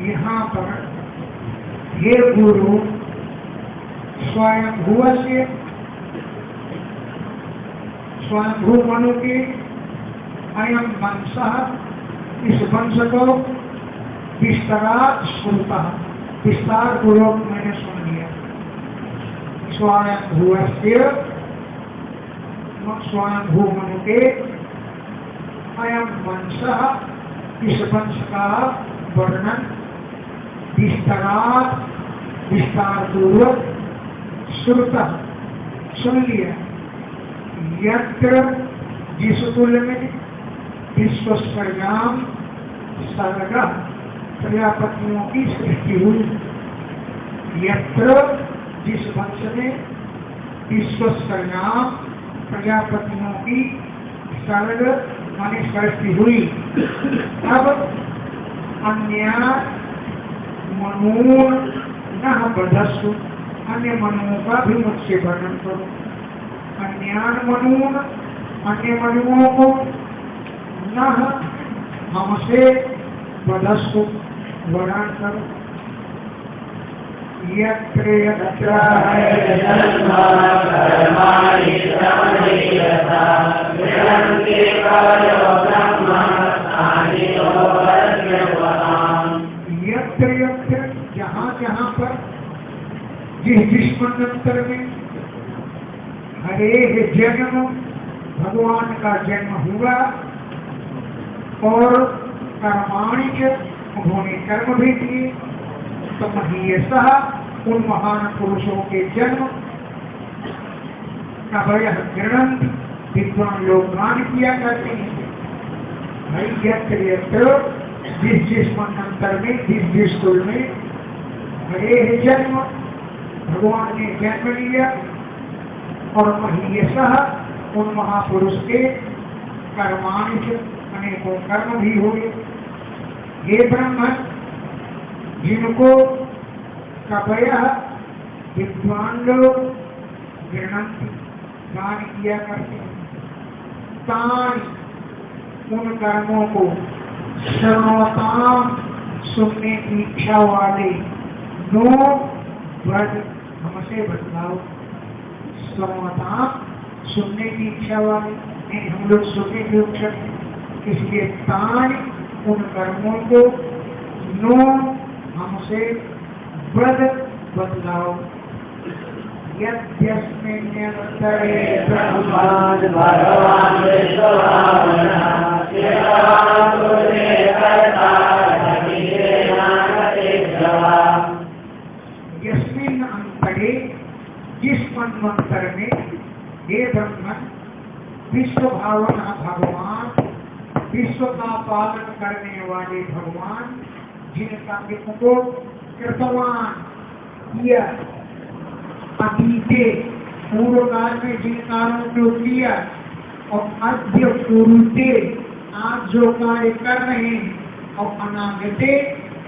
यहाँ पर हे गुरु स्वयंभुव से स्वयंभू मनु के अयम वंश, इस वंश को विस्तारात सुनता, विस्तार पूर्वक मैंने सुन लिया। स्वयंभुव से स्वयंभू मनु के अयम वंश, इस वंश का वर्णन विस्तारात विस्तार पूर्वक श्रुता सुन लिया। यत्र जिस कुल में विश्वस्पर्याम सर्ग प्रजापतियों की सृष्टि हुई, यत्र जिस वंश में विश्वस्पर्याम प्रजापतियों की सर्ग माने सृष्टि हुई। अब अन्य मनून न बधस्सु, अन्य मनुओं का भी मुझसे वर्णन करो। अन्यान मनून, अन्य मनुओं को न हमसे बधस्सु वर्णन करो। यत्र यत्र यत्र यत्र जहाँ जहाँ पर जिस मन्वंतर में हरे जन्म भगवान का जन्म हुआ और कर्माणि उन्होंने कर्म भी किए, तो महीयसः उन महान पुरुषों के जन्म कवयः गृह्णन्ति, विद्वान लोग गान किया करते हैं। भाई यत्र यत्र जिस मन्वंतर में जिस कुल में हरे जन्म भगवान ने जन्म लिया और महीयसः उन महापुरुष के कर्माणि से अनेकों कर्म भी हुए। हे ब्रह्म, जिनको कवयः विद्वान लोग गृह्णन्ति गान किया करते हैं, तानि उन कर्मों को श्रवताम सुनने की इच्छा वाले नो ब्रज हमसे बदलाओ। श्रवताम सुनने की इच्छा वाले नहीं, हम लोग सुनने की इच्छा, इसलिए तानि उन कर्मों को नो हमसे ब्रज बदलाओ। यद्यस्मिन्यन्तरे ब्रह्माण्ड भगवान् यस्मिन् अंतरे जिस मन्वंतर में हे ब्रह्मन विश्व भावना भगवान, विश्व का पालन करने वाले भगवान, जिनका इनको कृतवान किया अतीते पूर्व काल में जिन कार्यों को किया और अद्य पूर्वते आज जो कार्य कर रहे हैं और अनागते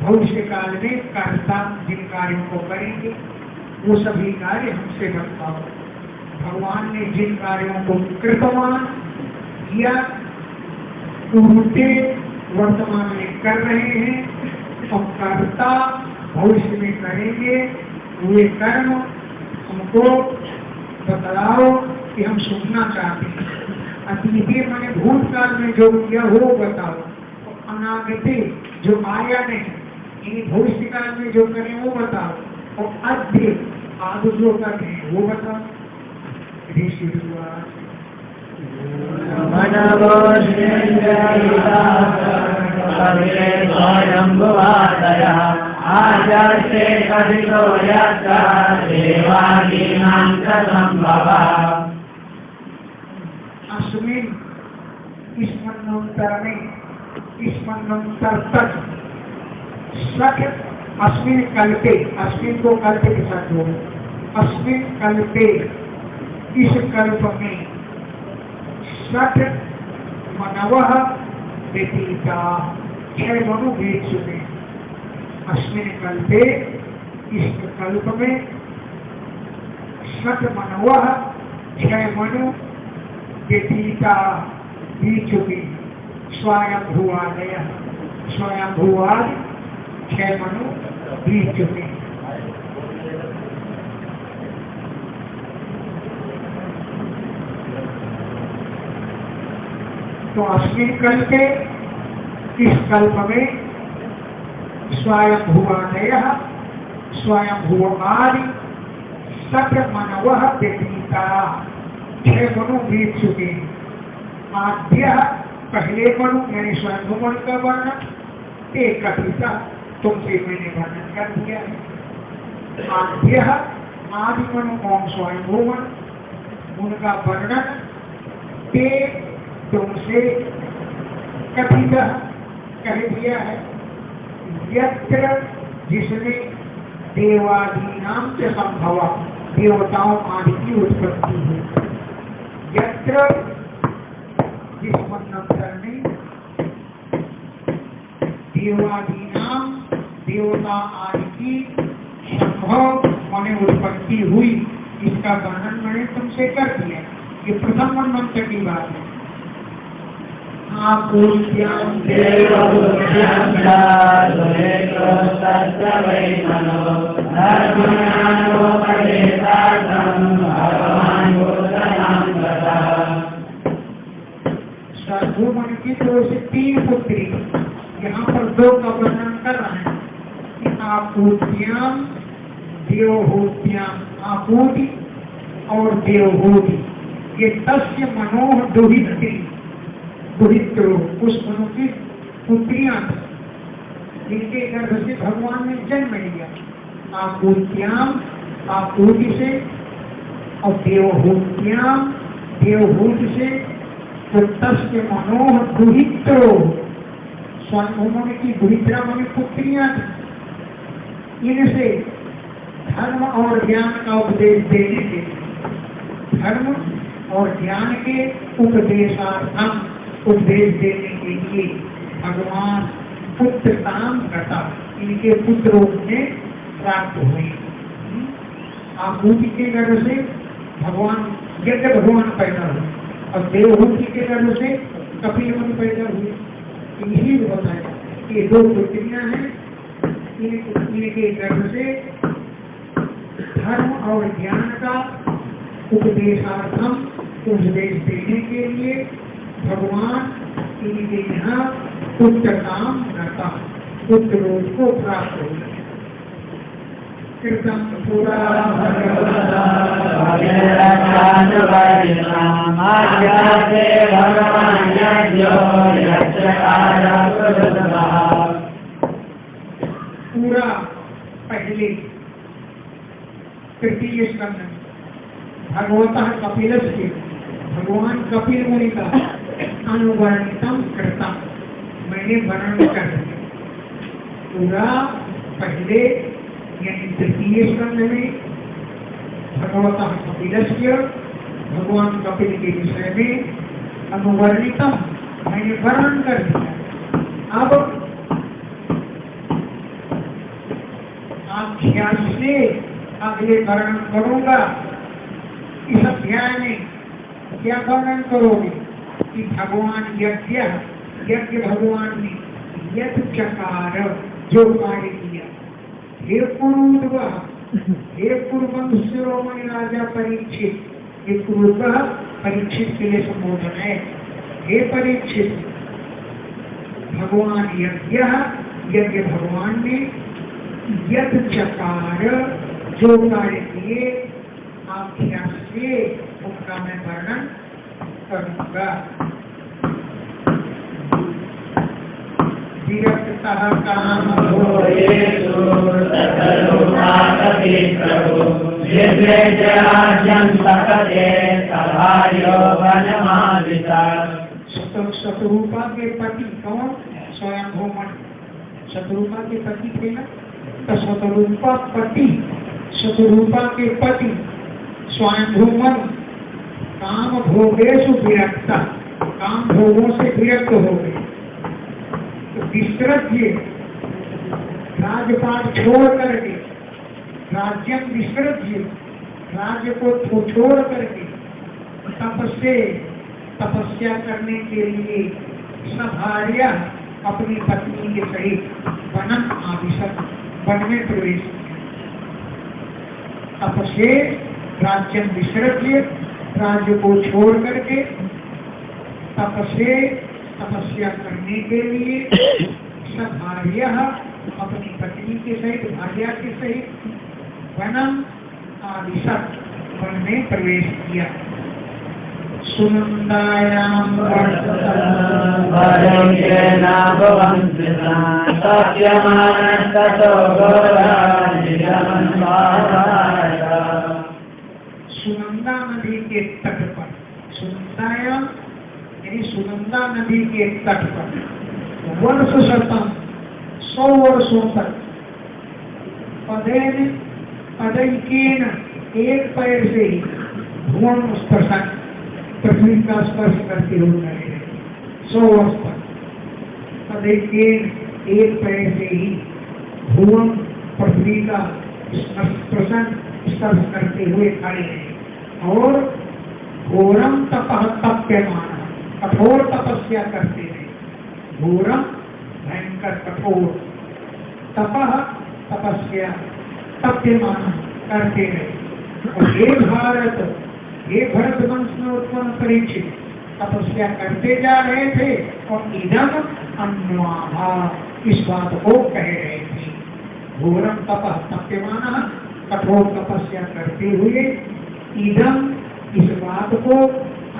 भविष्य काल में कर्ता जिन कार्यों को करेंगे वो सभी कार्य हमसे बताओ। भगवान ने जिन कार्यों को कृतवान किया पूर्वते वर्तमान में कर रहे हैं और कर्ता भविष्य में करेंगे, वे कर्म हमको बतलाओ कि हम सुनना चाहते हैं। अतीते मैंने भूतकाल में जो किया वो बताओ, अनागते जो आया नहीं भविष्य काल में जो करें वो बताओ, और अद्य आगे जो कर रहे हैं वो बताओ। अस्मिन् इस मन्वंतर में, इस मन्वंतर तक सठ अस्मिन् कल्पे, अस्मिन् को कल्प के साथ जोड़ो, अस्मिन् कल्पे इस कल्प में सठ मनवः व्यतीता, 6 मनु बीत चुके। अस्मिन् कल्पे, इस कल्प में, शत मनवः 6 मनु व्यतीता बीत चुके। स्वयंभुवादय, स्वयंभुवाद 6 मनु बीत चुके। तो अस्मिन् कल्पे, इस कल्प में, स्वयंभुवादयः, स्वयंभुवादि सत्र मनवः व्यतीता, 6 मनु बीत चुके। आद्य, पहले मनु यानी स्वयंभू मनु का वर्णन, ते कथिता, तुमसे मैंने वर्णन कर दिया है। आद्य, आदि मनु ओम स्वयंभू मनु, उनका वर्णन ते तुमसे कथिता कह दिया है। यत्र, जिसमें देवादीनां च संभव, देवताओं आदि की उत्पत्ति है। यत्र, जिस मन्वंतर में देवादीनां, देवता आदि की संभव माने उत्पत्ति हुई, इसका वर्णन मैंने तुमसे कर दिया। ये प्रथम मन्वंतर की बात है। आपूर्त्यां देवभूत्यां स्वयंभू की तो से 3 पुत्री, यहाँ पर 2 का वर्णन कर रहे हैं कि आपूर्त्यां देवभूत्यां, आपूति और देवभूति, ये तस्य मनोह दुहित्री, दुहित्रो, उस मनु की पुत्रियां, जिनके गर्भ से भगवान ने जन्म लिया। आपूत्यां, आपूति से, और देवभूत्यां, देवभूति से, तो तस्य मनोह दुहित्रो, स्वयंभू की दुहित्रा मनी पुत्रियां थी। इनसे धर्म और ज्ञान का उपदेश देने के, धर्म और ज्ञान के उपदेशार्थम, उपदेश देने के लिए भगवान पुत्रताम करता, इनके पुत्र रूप में प्राप्त हुए। आपूति के गर्भ से भगवान यज्ञ भगवान पैदा हुए, और देवहूति के गर्भ से कपिल मुनि पैदा हुए। इन्हीं को बताया ये 2 पुत्रियां हैं, इनके गर्भ से धर्म और ज्ञान का उपदेशार्थम, उपदेश देने के लिए भगवान इनके यहाँ पुत्र काम करता, पुत्र रूप को प्राप्त हुआ। कृतम पुरा पूरा पहले तृतीय स्कंद भगवतः कपिलस्य, भगवान कपिल मुनि का अनुवर्णितम करता, मैंने वर्णन कर दिया। पूरा पहले यानी तृतीय स्कंद में भगवतः कपिलस्य, भगवान कपिल के विषय में अनुवर्णितम, मैंने वर्णन कर दिया। अब आख्यान से अगले वर्णन करूंगा। इस अध्याय में क्या वर्णन करोगे कि भगवान यज्ञ, यज्ञ भगवान ने यज्ञ चकार, जो कार्य किया। हे कुरुद्व, हे कुरुवंश शिरोमणि राजा परीक्षित, ये कुरुद्व परीक्षित के लिए संबोधन है। हे परीक्षित, भगवान यज्ञ, यज्ञ भगवान ने यज्ञ चकार, जो कार्य किए, आख्या से उनका मैं वर्णन करूंगा। विरक्तः काम शत्रुपा के पति कौन? स्वयंभू मनु। शत्रुपा के पति थे ना, तो शत्रुपा पति, शत्रुपा के पति स्वयंभू मनु काम भोगेषु विरक्त, काम भोगों से विरक्त हो गए। तो विसृज्य राजपाट छोड़ करके, राज्यम विसृज्य राज्य को छोड़ करके तपस्या करने के लिए सभार्या अपनी पत्नी के सहित वनम आविशत वन में प्रवेश किया। तपस्या राज्यम विसृज्य राज्य को छोड़ करके तपस्या करने के लिए सभार्या अपनी पत्नी के सहित भार्या के सहित वनम आविशत वन में प्रवेश किया। सुनंदायाम सुनंदा नदी के तट पर, सुनंदायाम यानी सुनंदा नदी के तट पर वर्ष शतम 100 वर्षों तक पदैकेन एक पैर से ही भुवन स्पर्शन पृथ्वी का स्पर्श करते हुए रहे 100 वर्ष तक। पदैकेन एक पैर से ही भुवन पृथ्वी का स्पर्श करते हुए खड़े रहे और घोरम तपः तप्यमान कठोर तपस्या करते रहे। घोरम भयंकर कठोर, तपः तपस्या तप्यमान करते रहे। और हे भरत वंश में उत्पन्न परीक्षित तपस्या करते जा रहे थे और इदम अन्वाहा इस बात को कह रहे थे। घोरम तपः तप्यमान कठोर तपस्या करते हुए इदम इस बात को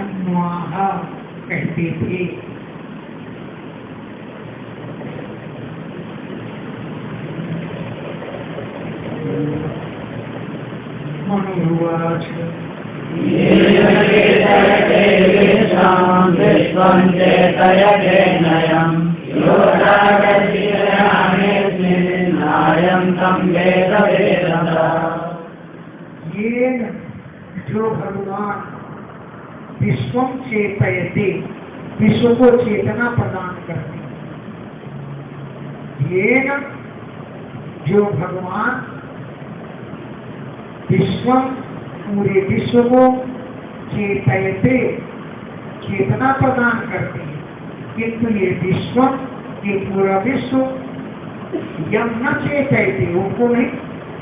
अन्वाहा कहते थे। मनुवाच जो भगवान विश्वम चेतयते विश्व को चेतना प्रदान करते, ये जो भगवान विश्वम पूरे विश्व को चेतयते चेतना प्रदान करते हैं, किंतु ये विश्व ये पूरा विश्व यम न चेतयते उनको नहीं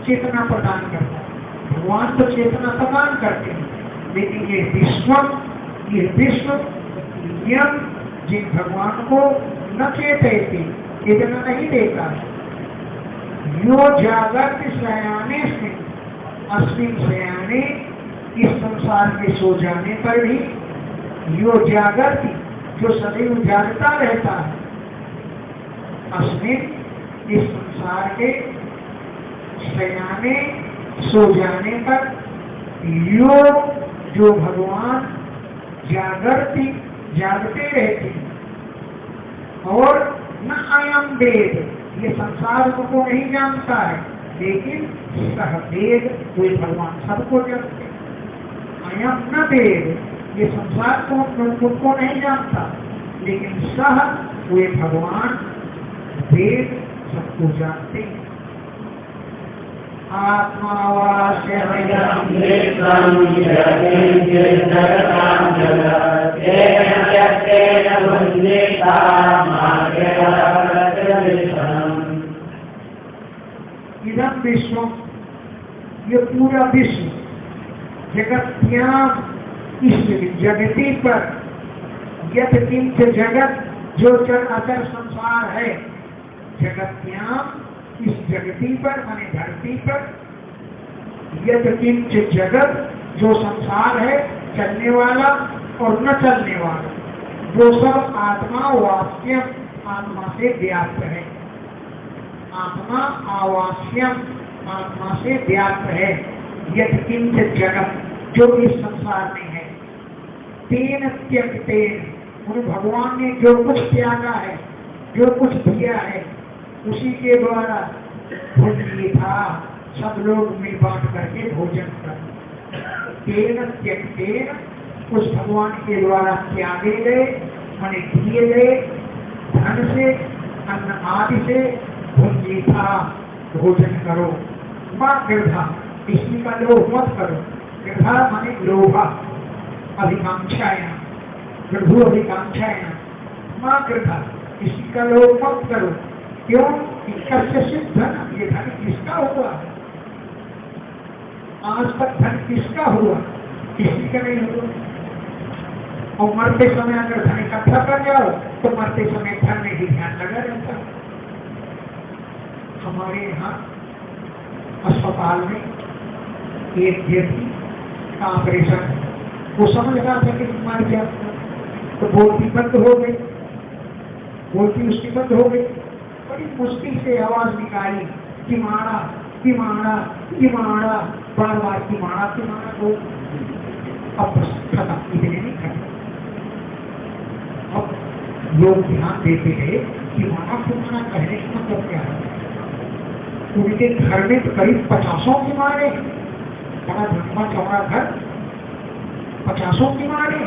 चेतना प्रदान करता। भगवान तो चेतना प्रदान करते हैं, लेकिन ये विश्व यम जिन भगवान को न चेतयते चेतना नहीं देता। यो जागृत शयाने से अस्मिन शयाने इस संसार के सो जाने पर भी यो जागृति जो सदैव जागता रहता है, अस्मिन इस संसार के शयाने सो जाने पर यो जो भगवान जागते रहते हैं और न अयम वेद ये संसार को नहीं जानता है, लेकिन सह वेद कोई भगवान सबको जानते। अयम न वेद ये संसार को नहीं जानता, लेकिन सह वे भगवान वेद सबको जानते हैं। आत्मावास्य इदम विश्व ये पूरा विश्व जगत्याम इस जगती पर यत किंच जगत जो चर अचर संसार है, जगत्याम इस जगती पर माने धरती पर यत किंच जगत जो संसार है चलने वाला और न चलने वाला वो सब आत्मा वास्यम आत्मा से व्याप्त है। आत्मा आवास्यम आत्मा से व्याप्त है। यत किंच जगत जो इस संसार में है, तेन त्यक्तेन उन भगवान ने जो कुछ त्यागा है जो कुछ दिया है उसी के द्वारा भोजन था, सब लोग मिल बांट करके भोजन कर। तेन त्यक्तेन उस भगवान के द्वारा त्यागे गए माने दिए गए धन से, अन्न आदि से भुंजीथा भोजन करो। माँ गृधा, इसी का लोभ मत करो। गृधा माने लोभा, अभिकांक्षाएं, गृधु अभिकांक्षाएं। माँ गृधा, इसी का लोभ मत करो। क्यों? इससे सिद्ध धन, ये धन किसका हुआ? आज तक धन किसका हुआ? किसी का नहीं हुआ। और मरते समय अगर धन इकट्ठा कर जाओ तो मरते समय धन में ही ध्यान लगा रहता है। हमारे यहाँ अस्पताल में एक व्यक्ति का ऑपरेशन, वो समझ रहा था कि बीमार क्या, तो बोलती बंद हो गई, बोलती उसकी बंद हो गई। बड़ी मुश्किल से आवाज निकाली कि मारा कि मारा कि मारा, बार बार की मारा हो। अब बस खत्म, इतने नहीं खत्म। अब लोग ध्यान देते हैं कि मारा तुम्हारा कहने का मतलब क्या है। उनके घर में तो करीब 50 बीमारे, बड़ा लंबा चौड़ा घर, 50 बीमारे।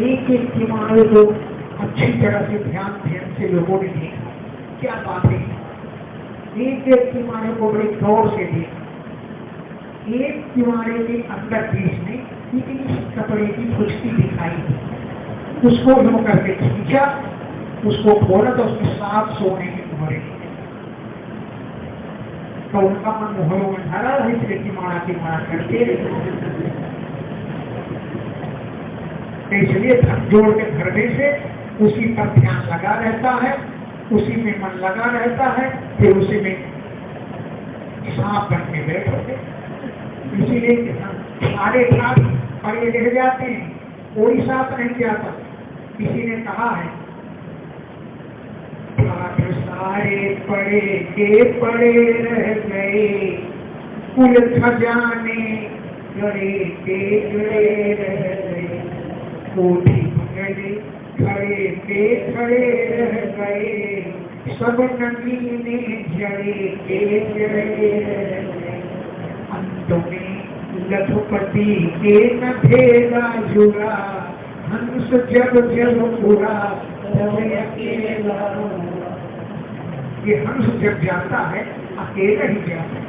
एक एक बीमारे को अच्छी तरह से ध्यान से लोगों ने देखा, क्या बातें, एक एक बीमारे को बड़े गौर से देखा। एक बीमारे के अंदर बीच में इतनी कपड़े की खुशकी दिखाई, उसको लो करके खींचा, उसको खोला तो उसमें 7 सोने के मोहरे। तो उनका मन मोहरों में भरा, इसलिए की मारा करते रहे। इसलिए धन जोड़ के धरने से उसी पर ध्यान लगा रहता है, उसी में मन लगा रहता है, फिर उसी में सांप बन के बैठोगे। इसीलिए सारे ठाट पड़े रह जाते हैं, कोई साथ नहीं जाता। किसी ने कहा है ठाट सारे पड़े के पड़े रह गए, कुल खजाने गड़े के गड़े रह गए, कोठी बंगले खड़े के खड़े रह गए, सब नगीने जड़े के जड़े रह गए। अंत में लखपति के न भेदा जुड़ा, हंस जब जब पूरा अकेला। ये हंस जब जाता है अकेला ही जाता है,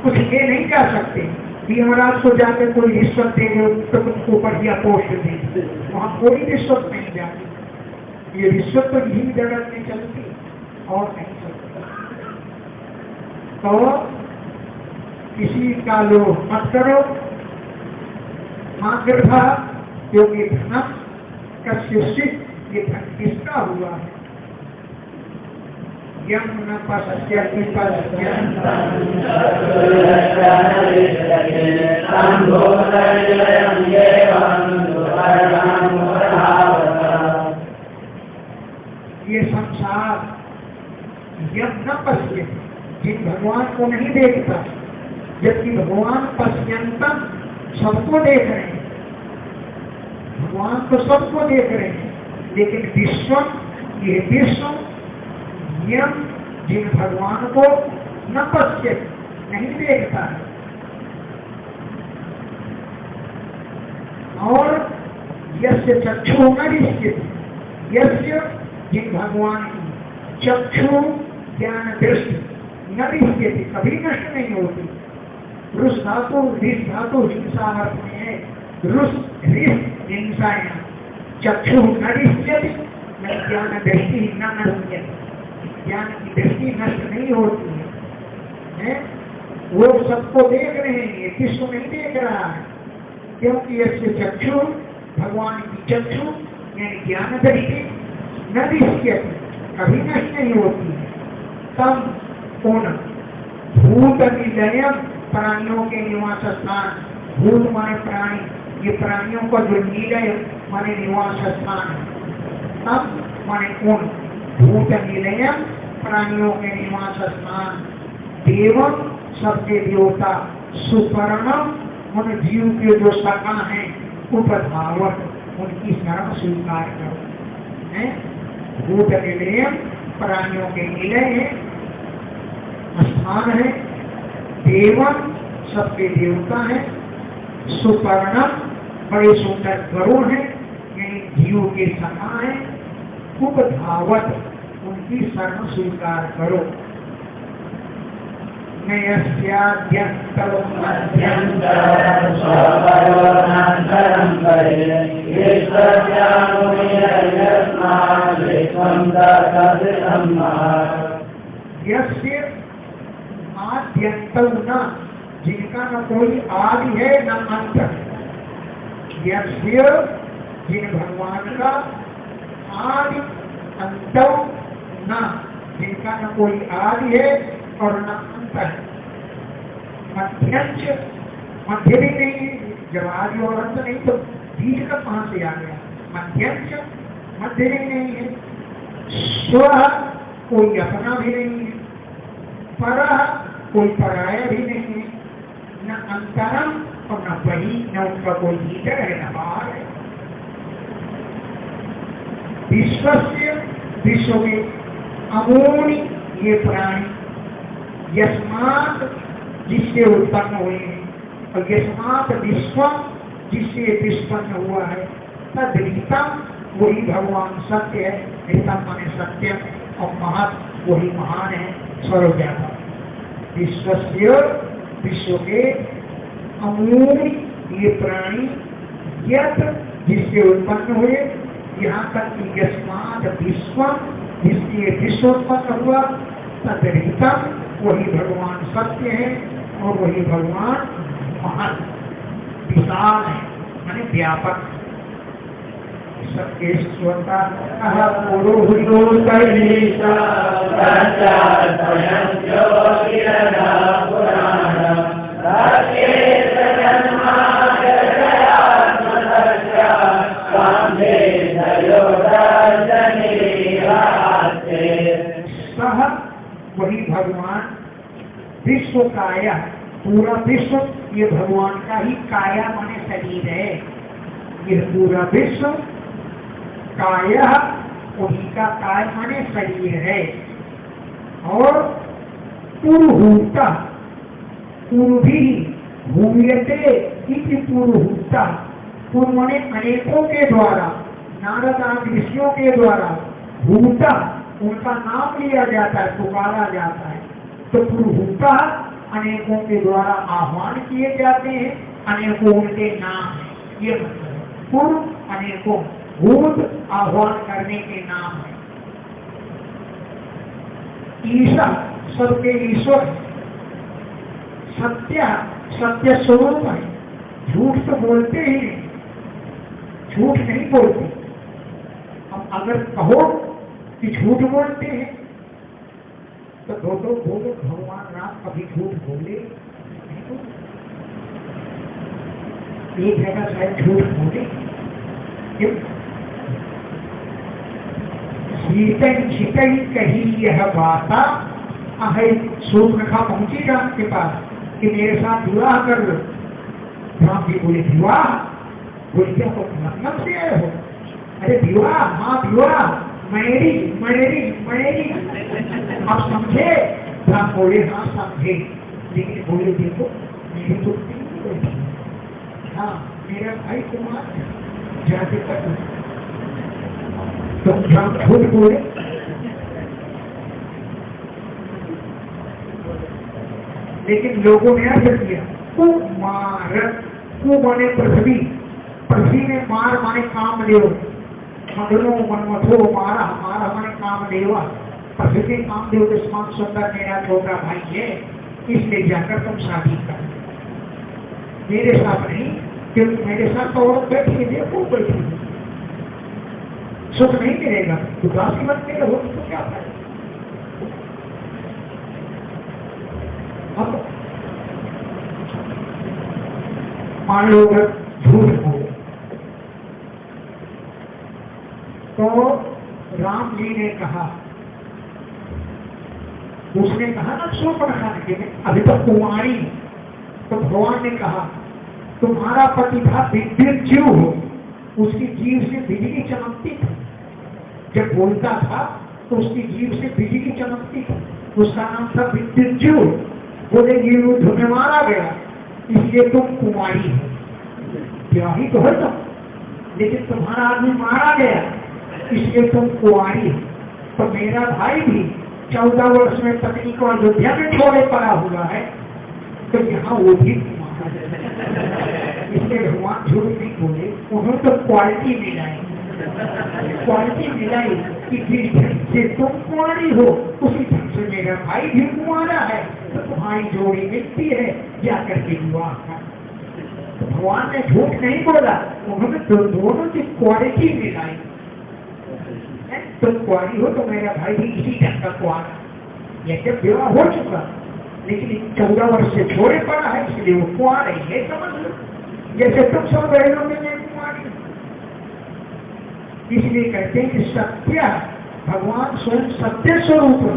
कुछ ये नहीं जा सकते। यमराज को जाकर कोई रिश्वत देंगे तो तुमको बढ़िया पोस्ट देंगे, वहां कोई रिश्वत नहीं जाती। ये रिश्वत तो यही जगत में चलती और नहीं चलती। तो किसी का लोभ मत करो। मां गृधा, क्योंकि धन कश्चित्, ये धन किसका हुआ है? यम न पश्यति ये संसार यम न पश्यति, जिन भगवान को नहीं देखता, जबकि भगवान पश्यंतम, सबको देख रहे हैं। भगवान तो सबको देख रहे हैं, लेकिन विश्व, ये विश्व यम, जिन भगवान को न पश्य, नहीं देखता है। और यस्य चक्षु न दृश्यते, यस्य, जिन भगवान की चक्षु ज्ञान दृष्टि न दृश्यते, कभी नष्ट नहीं होती। रुष धातु, रिस धातु हिंसा अर्थ में है। रुष रिस हिंसाएं, चक्षु न दृश्यते, न ज्ञान दृष्टि न नश्यते, ज्ञान की दृष्टि नष्ट नहीं होती है। वो सबको देख रहे हैं, ये किसको नहीं देख रहा है, क्योंकि ऐसे चक्षु, भगवान की चक्षु यानी ज्ञान दृष्टि न दृश्यते, कभी नष्ट नहीं होती है। तब उन भूत निलयम, प्राणियों के निवास स्थान, भूत माने प्राणी, ये प्राणियों का जो निलय माने निवास स्थान है। तब माने उन भूत निलयम, प्राणियों के निवास स्थान, देवम, सबके देवता, सुपर्णम, उन जीव के जो सखा हैं, उपधावक, उनकी शरण स्वीकार करो। है भूत निलयम, प्राणियों के निलय है, स्थान है। देवम, सबके देवता है। सुपर्णम, बड़े सुंदर गरुड़ हैं, यानी जीव के सखा हैं। खूब धावत उनकी शरण स्वीकार करो। आद्यंतौ न, जिनका न कोई आदि है न अंत है। यस्य, जिन भगवान का आदि अंतौ न, जिनका न कोई आदि है और न अंत है। मध्यंच, मध्य भी नहीं है, जब आदि और अंत नहीं तो बीच का कहां से आ गया। मध्यंच, मध्य भी नहीं है। स्व, कोई अपना भी नहीं है। पर, कोई पराया भी नहीं है। न अंतरम और न बही, न उनका कोई भीतर है न बाहर है। विश्वस्य, विश्व में अमूनि ये प्राणी, यस्मात् जिससे उत्पन्न हुए हैं, और यस्मात् विश्वम जिससे विस्पन्न हुआ है, तद्रीतम वही भगवान सत्य है। रीतम माने सत्य, और महत् वही महान है, सर्वव्यापक। विश्वस्य, विश्व के अमूल ये प्राणी, यत जिससे उत्पन्न हुए, यहाँ तक कि यस्मात् विश्वम जिससे विश्व उत्पन्न हुआ, तद्रीतम वही भगवान सत्य है, और वही भगवान महत् विशाल है, माने व्यापक। सबके स्वतः वही भगवान विश्व काया, पूरा विश्व ये भगवान का ही काया माने शरीर है। ये पूरा विश्व काया उन्हीं का काय माने शरीर है। और पुरुहूता, पूर्वी भूमियते इति पुरुहूता, पूर्व माने अनेकों के द्वारा, नारद आदि ऋषियों के द्वारा, भूता उनका नाम लिया जाता है, पुकारा जाता है। तो पुरुहूता अनेकों के द्वारा आह्वान किए जाते हैं, अनेकों उनके नाम है। ये मतलब है पूर्व अनेकों, भूत आह्वान करने के नाम है। ईशा सबके ईश्वर, सत्य सत्य स्वरूप है। झूठ तो बोलते ही नहीं, झूठ नहीं बोलते। अब अगर कहो कि झूठ बोलते हैं तो दो बोलो, भगवान राम कभी झूठ बोले नहीं तो एक जगह शायद झूठ बोले। क्यों? सीतई कही यह बाता अहे, सूर्यखा पहुंची राम के पास कि मेरे साथ विवाह कर लो। राम जी बोले विवाह? बोले क्या तो मतलब से आए हो? अरे विवाह, हाँ विवाह, मैरी मैरी मैरी, आप समझे? राम बोले हाँ समझे, लेकिन बोले देखो मेरी तो हाँ मेरा भाई कुमार जाके कर तो राम खुद बोले। लेकिन लोगों ने अर्थ किया कुमार, कु माने पृथ्वी, पृथ्वी में मार माने कामदेव, मंडलो मनमथो मारा, मारा माने कामदेवा। पृथ्वी कामदेव के समान सुंदर मेरा छोटा भाई है, इसलिए जाकर तुम शादी कर। मेरे साथ नहीं, क्योंकि मेरे साथ तो औरत बैठी है, देखो बैठी है, सुख नहीं मिलेगा। उदासी मत में रहो तो क्या फायदा। अब मान लो अगर झूठ बोले तो राम जी ने कहा, उसने कहा ना शूर्पणखा ने, अभी तक कुमारी, तो भगवान ने कहा तुम्हारा पति था विद्युत जीव हो, उसकी जीव से बिजली चमकती थी। जब बोलता था तो उसकी जीव से बिजली चमकती थी, उसका नाम था विद्युत जीव। बोले युद्ध में मारा गया, इसलिए तुम कुमारी हो। ब्याही तो है तुम, लेकिन तुम्हारा आदमी मारा गया, इसलिए तुम कुंवारी हो। तो मेरा भाई भी 14 वर्ष में पत्नी को अयोध्या में छोड़े पड़ा हुआ है, तो यहाँ वो भी मारा गया। इसलिए भगवान झूठ नहीं बोले, उन्होंने तो क्वालिटी मिलाई, क्वालिटी मिलाई कि जिस ढंग से तुम कुंवारी हो उसी ढंग से मेरा भाई भी कुंवारा है, तो तुम्हारी जोड़ी मिलती है, जाकर के विवाह कर। तो भगवान ने झूठ नहीं बोला, उन्होंने दोनों की क्वालिटी मिलाई। तुम कुंवारी हो तो मेरा भाई भी इसी ढंग का कुंवारा, यह जब विवाह हो चुका, लेकिन 14 वर्ष से छोड़े पड़ा है, इसलिए वो कुंवारा ही है, समझ लो। जैसे तुम सब रहे हो मैं कुंवारी, इसलिए कहते हैं कि सत्य, भगवान स्वयं सत्य स्वरूप है,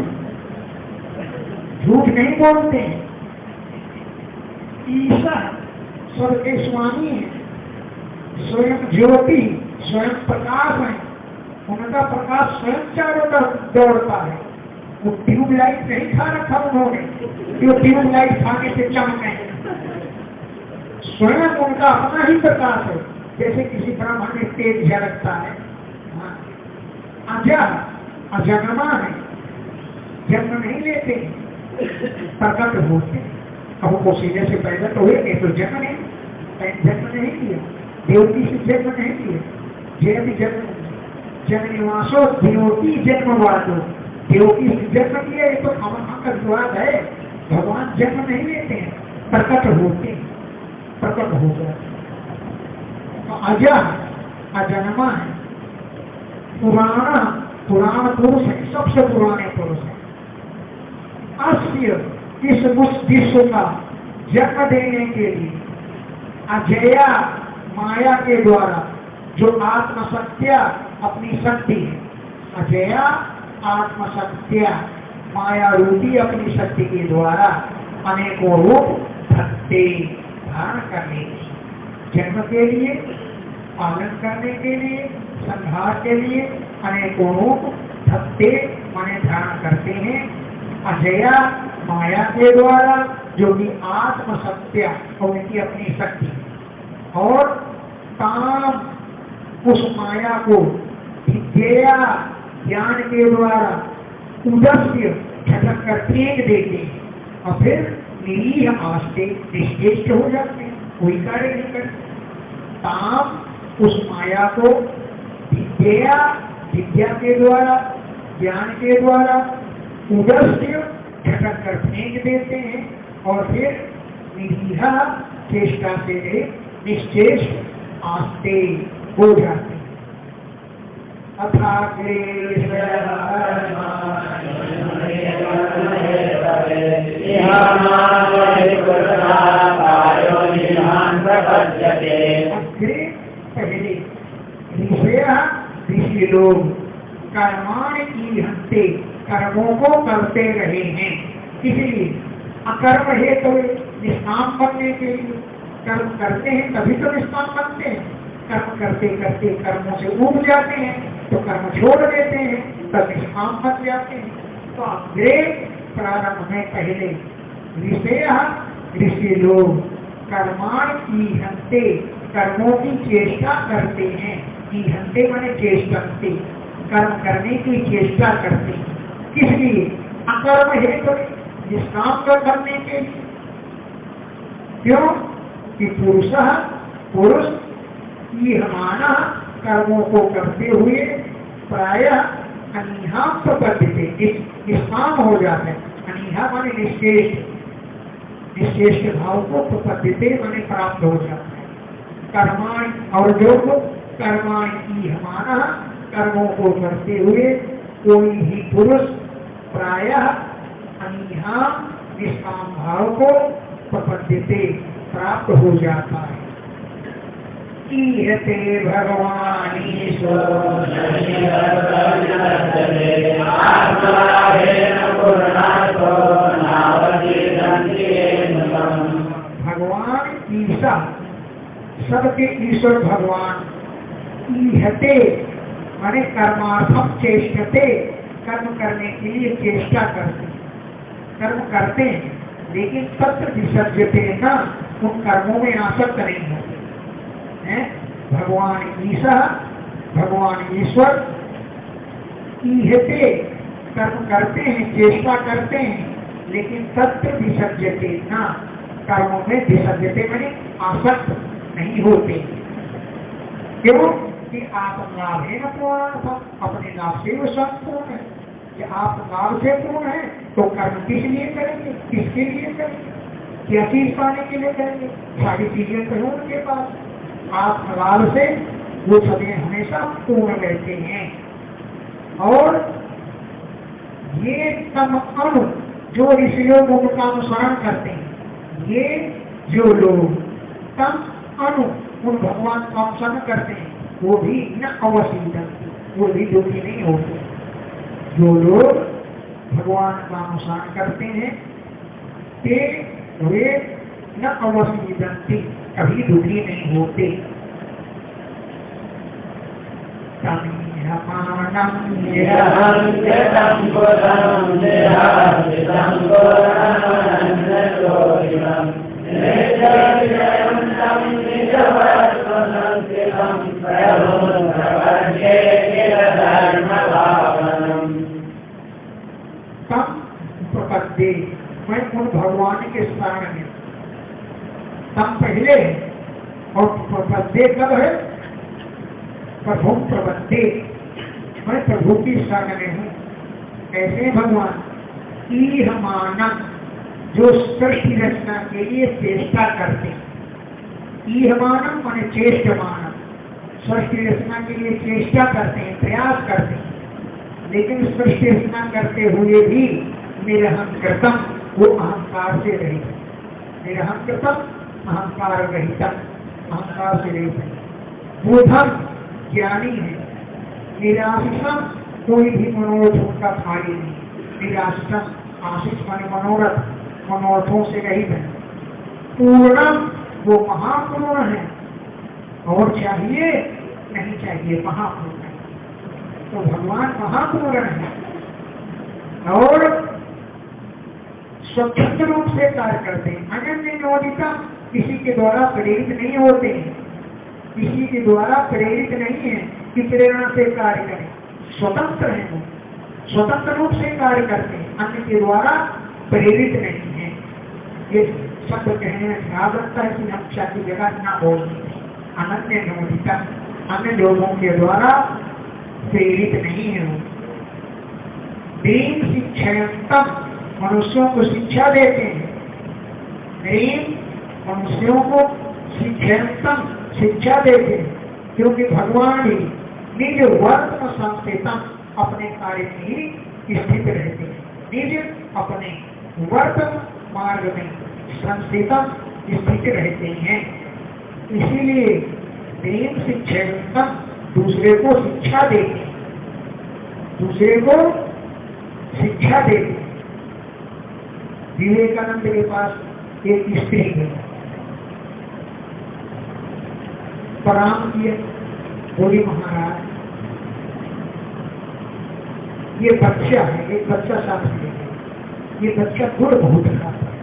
झूठ नहीं बोलते हैं। ईशा सबके स्वामी है, स्वयं ज्योति, स्वयं प्रकाश है, उनका प्रकाश स्वयं चारों तरफ दौड़ता है। वो ट्यूबलाइट नहीं खा रखा उन्होंने, जो ट्यूबलाइट खाने से चमके, स्वयं उनका अपना ही प्रकाश है। जैसे किसी ब्राह्मण में तेज झलकता है, अजा अजन्मा है, जन्म नहीं लेते, प्रकट होते। अब वो सीधे से पैदा तो हुए, तो जन्म नहीं लिया, देवती से जन्म नहीं लिया, जय जन्म निवासो देवती जन्मवादो, देवती से जन्म लिया, ये तो अमरवाद है। भगवान जन्म नहीं लेते हैं, प्रकट होते, प्रकट हो गया। अजा अजन्मा है, पुराण पुरुष है, सबसे पुराने पुरुष है। अस्य इस विश्व का जन्म देने के लिए अजया माया के द्वारा जो आत्मसत्या अपनी शक्ति है, अजया आत्मसत्या माया रूपी अपनी शक्ति के द्वारा अनेकों रूप धत्ते धारण करने की, जन्म के लिए, पालन करने के लिए, संहार के लिए अनेकों रूप धत्ते माने धारण करते हैं। अजया माया के द्वारा जो कि आत्मसत्या उनकी अपनी शक्ति, और ताम उस माया को विद्या ज्ञान के द्वारा उदस्य झटक कर फेंक देते हैं, और फिर निरीह आस्ते निश्चेष्ट हो जाते हैं, कोई कार्य नहीं करते। ताम उस माया को विद्या के द्वारा ज्ञान के द्वारा उदस्य झटक कर फेंक देते हैं, और फिर निरीह चेष्टा से निश्चेष्ट आस्ते हो जाते हैं। अथाग्रे पहले ऋषि लोग कर्माणि ईहन्ते, कर्मों को करते रहे हैं, इसलिए अकर्म है तो निष्काम बनने के लिए कर्म करते हैं, तभी तो निष्काम बनते हैं। कर्म करते करते कर्मों से उब जाते हैं, तो कर्म छोड़ देते हैं, तब निष्काम बन जाते हैं। तो अग्रे प्रारंभ में पहले ऋषि लोग कर्माणि ईहन्ते, कर्मों की चेष्टा करते हैं। ईहन्ते माने चेष्टन्ते, कर्म करने की चेष्टा करते हैं। किस लिए? अकर्म है तो निष्काम करने के लिए। क्यों कि पुरुष ईहमाना कर्मों को करते हुए प्रायः अनिहा प्रपद्यते, निष्काम हो जाते हैं। अनिहा माने निश्चेष्ट भाव को प्रपद्यते माने प्राप्त हो जाता है। कर्माणि, और जो कर्माणि ईहमाना कर्मों को करते हुए कोई ही पुरुष प्रायः अनिहा निष्काम भाव को प्रपद्यते प्राप्त हो जाता है। ईहते भगवानीशो भगवान ईशा, सबके ईश्वर भगवान। ईहते माने कर्मार्थम चेष्टते, कर्म करने के लिए चेष्टा करते, कर्म करते हैं, लेकिन तत्र विसर्जते न, उन कर्मों में आसक्त नहीं होते। है। भगवान ईशा, भगवान ईश्वर ईहते कर्म करते हैं, चेष्टा करते हैं, लेकिन तत्व विसर्जते ना, कर्मों में विसर्जते मैंने आसक्त नहीं होते। क्यों कि आप लाभ है न, अपने लाभ से वो संपूर्ण है। कि आप लाभ से पूर्ण है तो कर्म किस लिए करेंगे, किसके लिए करेंगे, क्या चीज पाने के लिए करेंगे? सारी चीजें तो है उनके पास। आप लाभ से वो सभी हमेशा पूर्ण रहते हैं। और ये तम अनु जो ऋषि लोग उनका अनुसरण करते हैं, ये जो लोग तम अनु उन भगवान का अनुसरण करते हैं, वो भी न अवसीदन, वो भी दुखी नहीं होते। जो लोग भगवान का अनुसरण करते हैं ते वे न अवसीदन, कभी दुखी नहीं होते। प्रपद्ये मैं उन भगवान के शरण में, तम पहले और प्रपद्ये कब है? प्रभु प्रपद्ये, मैं प्रभु की शरण में हूँ। ऐसे भगवान ईहमानम जो सृष्टि रचना के लिए चेष्टा करते हैं। ईहमानम माने चेष्टमानम, सृष्टि रचना के लिए चेष्टा करते हैं, प्रयास करते हैं, लेकिन सृष्टि रचना करते हुए भी निरहंकृतम, वो अहंकार से रहित है। निरहंकृतम अहंकार रहित, अहंकार से रहित है। बुधम ज्ञानी है। निराशिषम कोई भी मनोरथ उनका खाली नहीं। निराशिषम आशिष माने मनोरथ, मनोरथों से रहित है। पूर्णम वो महापूर्ण है, और चाहिए नहीं चाहिए, महापूर्ण है। तो भगवान महापूर्ण है और स्वतंत्र रूप से कार्य करते हैं। अनन्य नियोजिता, किसी के द्वारा प्रेरित नहीं होते हैं, किसी के द्वारा प्रेरित नहीं है कि प्रेरणा से कार्य करें। स्वतंत्र है, वो स्वतंत्र रूप से कार्य करते हैं, अन्य के द्वारा प्रेरित नहीं है। ये शब्द कहने में ख्याल रखता है कि हम की जगह ना बोलते। अनन्य नियोजिता, अन्य लोगों के द्वारा प्रेरित नहीं है। वो दीन शिक्षयंतम, मनुष्यों को शिक्षा देते हैं। दीन मनुष्यों को शिक्षयंतम, शिक्षा देते हैं, क्योंकि भगवान ही निज वर्तम संस्थितम, अपने कार्य में ही स्थित रहते हैं। निज अपने वर्तम मार्ग में संस्थितम स्थित रहते हैं। इसीलिए दीन शिक्षयंतम, दूसरे को शिक्षा देते हैं, दूसरे को शिक्षा देते। विवेकानंद के पास एक स्त्री है, प्रणाम किए, बोली महाराज ये बच्चा है, एक बच्चा सामने है, ये बच्चा गुड़ बहुत खाता है,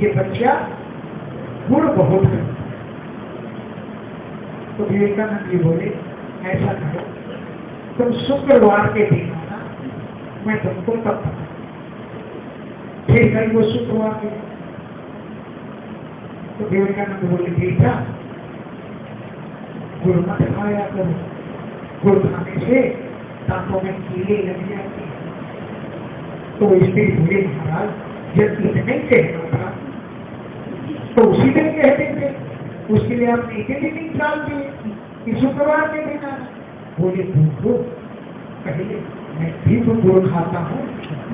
ये बच्चा गुड़ बहुत खाता। तो विवेकानंद जी बोले ऐसा करो, तुम शुक्रवार के दिन आना, मैं तुमको तब पता। फिर कल वो शुक्रवार के, तो विवेकानंद बोले बेटा गुड़ मत खाया करो, गुड़ खाने से दांतों में कीड़े लग जाते हैं। तो इसलिए बोले महाराज जब इतने कहना था तो उसी दिन कह देते, उसके लिए आप एक ही दिन निकाल दिए कि शुक्रवार के दिन आना। बोले देखो पहले मैं भी तो गुड़ खाता हूँ,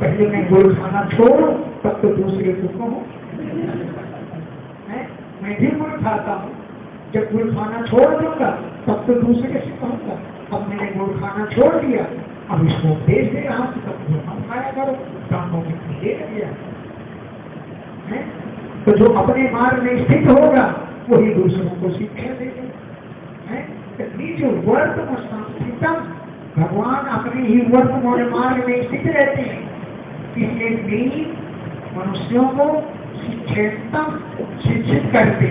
पहले मैं गुड़ खाना छोड़ू तब तो दूसरे को कहूँ। मैं भी गुड़ खाता हूँ, जब गुड़ खाना छोड़ दूंगा तब तो दूसरे से कहूँगा। अब मैंने गुड़ खाना छोड़ दिया, अब इसको उपदेश दे रहा हूँ तब गुड़ हम खाया करो, दांतों में कीड़े लग गया। तो जो अपने मार्ग में स्थित होगा वही दूसरों को शिक्षा देगा। जो वर्तमान संस्थितम, भगवान अपने ही वर्तमान मार्ग में स्थित रहते हैं, इसलिए मनुष्यों को शिक्षितम शिक्षित करते।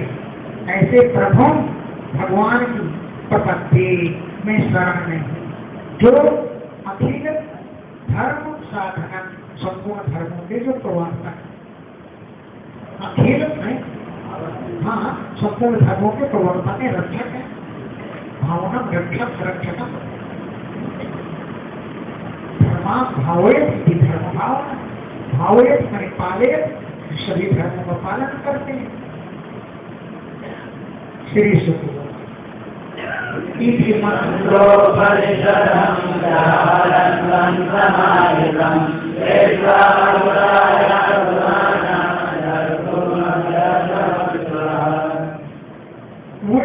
ऐसे प्रभु भगवान की प्रपत्ति में शरण में जो अखिल धर्म साधन संपूर्ण धर्मों के जो प्रवर्तक अखिल में, हाँ, संपूर्ण धर्मों के प्रवर्तक है, रक्षक है, भावना रक्षक रक्षक धर्मा भावेत धर्म भावना भावेत मैंने पाले सभी धर्मों का पालन करते हैं। श्री सुख